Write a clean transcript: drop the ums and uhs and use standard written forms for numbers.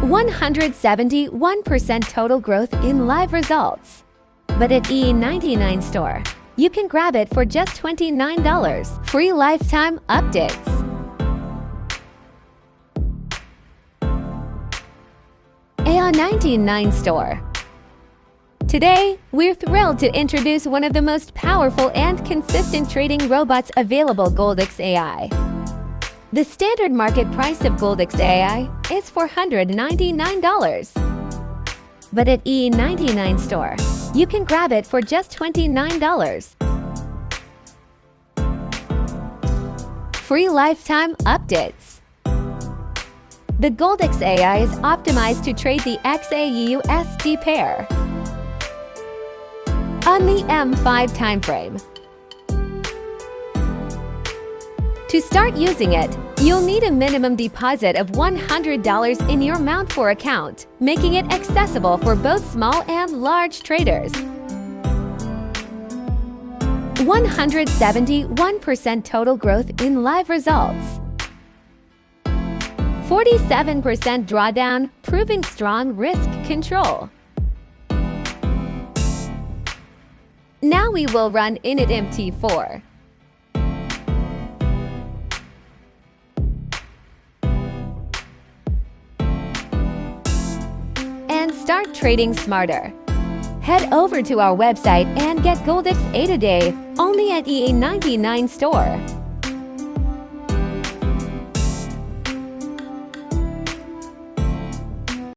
171% total growth in live results. But at EA99 store, you can grab it for just $29. Free lifetime updates. EA99 store. Today, we're thrilled to introduce one of the most powerful and consistent trading robots available, Goldex AI. The standard market price of Goldex AI is $499. But at EA99 store, you can grab it for just $29. Free lifetime updates. The Goldex AI is optimized to trade the XAUUSD pair on the M5 timeframe. To start using it, you'll need a minimum deposit of $100 in your Mount 4 account, making it accessible for both small and large traders. 171% total growth in live results. 47% drawdown, proving strong risk control. Now we will run Init MT4. And start trading smarter. Head over to our website and get Goldex AI today, only at EA99 store.